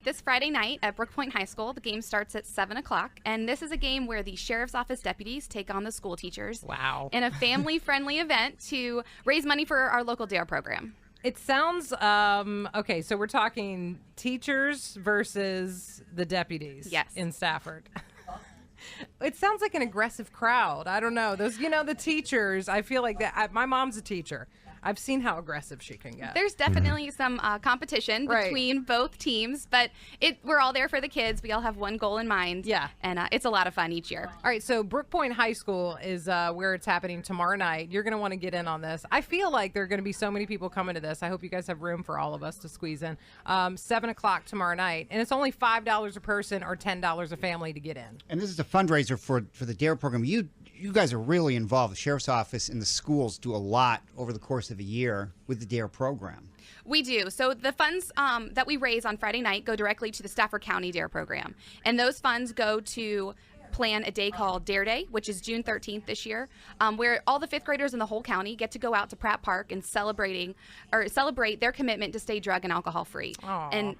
This Friday night at Brooke Point High School, the game starts at 7 o'clock, and this is a game where the Sheriff's Office deputies take on the school teachers. Wow. In a family-friendly event to raise money for our local DARE program. It sounds, okay, so we're talking teachers versus the deputies in Stafford. It sounds like an aggressive crowd. I don't know. Those, the teachers, I feel like that. My mom's a teacher. I've seen how aggressive she can get. There's definitely some competition between both teams, but we're all there for the kids. We all have one goal in mind. Yeah. And it's a lot of fun each year. All right, so Brooke Point High School is where it's happening tomorrow night. You're going to want to get in on this. I feel like there are going to be so many people coming to this. I hope you guys have room for all of us to squeeze in. 7 o'clock tomorrow night, and it's only $5 a person or $10 a family to get in. And this is a fundraiser for the DARE program. You guys are really involved. The Sheriff's Office and the schools do a lot over the course of a year with the DARE program. We do. So the funds that we raise on Friday night go directly to the Stafford County DARE program. And those funds go to plan a day called DARE Day, which is June 13th this year, where all the fifth graders in the whole county get to go out to Pratt Park and celebrate their commitment to stay drug and alcohol free. And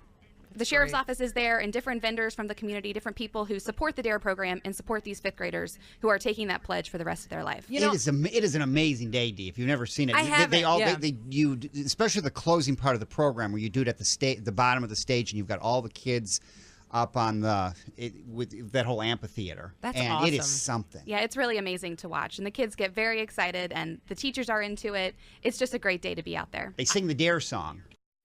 the Sheriff's Office is there, and different vendors from the community, different people who support the DARE program and support these fifth graders who are taking that pledge for the rest of their life. It is an amazing day, Dee. If you've never seen it, I haven't. Especially the closing part of the program where you do it at the bottom of the stage, and you've got all the kids up on with that whole amphitheater. That's and awesome. It is something. Yeah, it's really amazing to watch, and the kids get very excited, and the teachers are into it. It's just a great day to be out there. They sing the DARE song.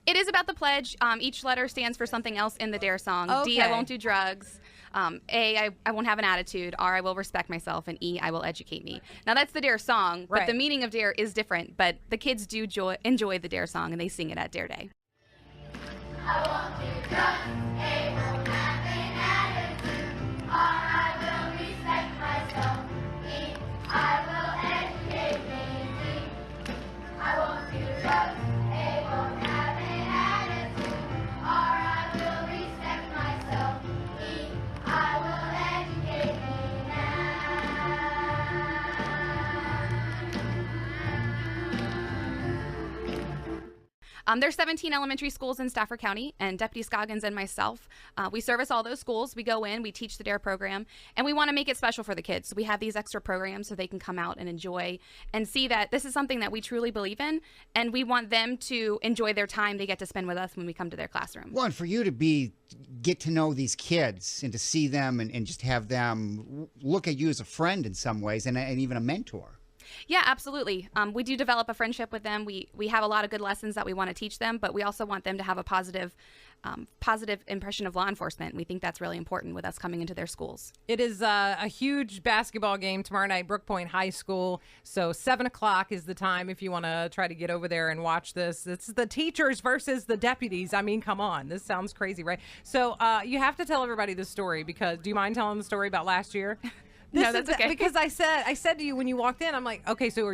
It is about the pledge. Each letter stands for something else in the DARE song. Okay. D, I won't do drugs. A, I won't have an attitude. R, I will respect myself. And E, I will educate me. Now, that's the DARE song, but the meaning of DARE is different. But the kids do enjoy the DARE song, and they sing it at DARE Day. I won't do drugs. A, won't have an attitude. R, I will respect myself. E, I will educate me. D, I won't do drugs. A, won't have an attitude. R, I will respect myself. E, I will educate me now. There's 17 elementary schools in Stafford County, and Deputy Scoggins and myself, we service all those schools. We go in, we teach the DARE program, and we want to make it special for the kids. So we have these extra programs so they can come out and enjoy and see that this is something that we truly believe in, and we want them to enjoy their time they get to spend with us when we come to their classroom. Well, and for you to get to know these kids and to see them and just have them look at you as a friend in some ways and even a mentor. Yeah, absolutely. We do develop a friendship with them. We have a lot of good lessons that we want to teach them, but we also want them to have a positive impression of law enforcement. We think that's really important with us coming into their schools. It is a huge basketball game tomorrow night, Brooke Point High School. So 7 o'clock is the time if you want to try to get over there and watch this. It's the teachers versus the deputies. I mean, come on. This sounds crazy, right? So you have to tell everybody the story, because do you mind telling the story about last year? No, that's okay. Because I said to you when you walked in, I'm like, okay, so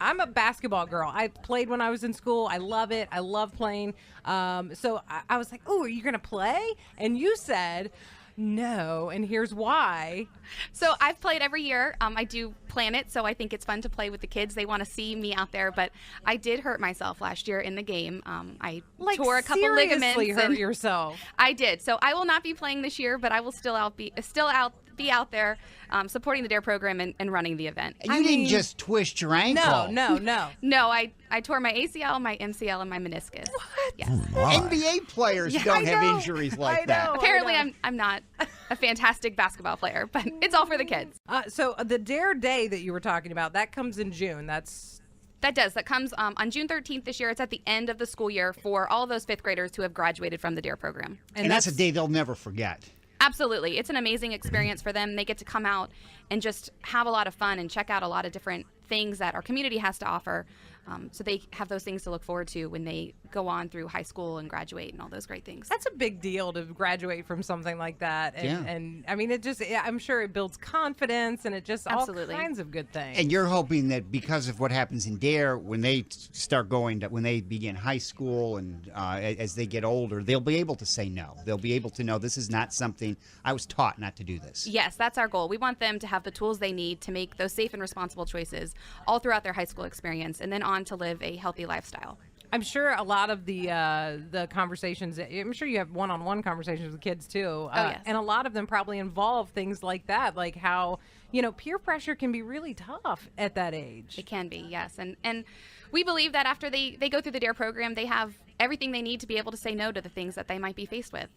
I'm a basketball girl. I played when I was in school. I love it. I love playing. So I was like, oh, are you going to play? And you said, no, and here's why. So I've played every year. I do plan it, so I think it's fun to play with the kids. They want to see me out there, but I did hurt myself last year in the game. I tore a couple ligaments. Seriously hurt yourself. I did. So I will not be playing this year, but I will still be out there supporting the DARE program and running the event. And you didn't just twist your ankle. No. No, I tore my ACL, my MCL, and my meniscus. What? Yes. NBA players don't have injuries like that. Apparently, I'm not a fantastic basketball player, but it's all for the kids. So the DARE Day that you were talking about, that comes in June. That comes on June 13th this year. It's at the end of the school year for all those fifth graders who have graduated from the DARE program. And that's a day they'll never forget. Absolutely. It's an amazing experience for them. They get to come out and just have a lot of fun and check out a lot of different things that our community has to offer. So they have those things to look forward to when they go on through high school and graduate and all those great things. That's a big deal to graduate from something like that. And I mean, I'm sure it builds confidence, and it just all kinds of good things. And you're hoping that because of what happens in DARE, when they when they begin high school and as they get older, they'll be able to say no. They'll be able to know this is not something I was taught not to do this. Yes, that's our goal. We want them to have the tools they need to make those safe and responsible choices all throughout their high school experience and then on to live a healthy lifestyle. I'm sure a lot of the conversations, I'm sure you have one-on-one conversations with kids too. Yes. And a lot of them probably involve things like that, like how, peer pressure can be really tough at that age. It can be, yes. And we believe that after they go through the DARE program, they have everything they need to be able to say no to the things that they might be faced with.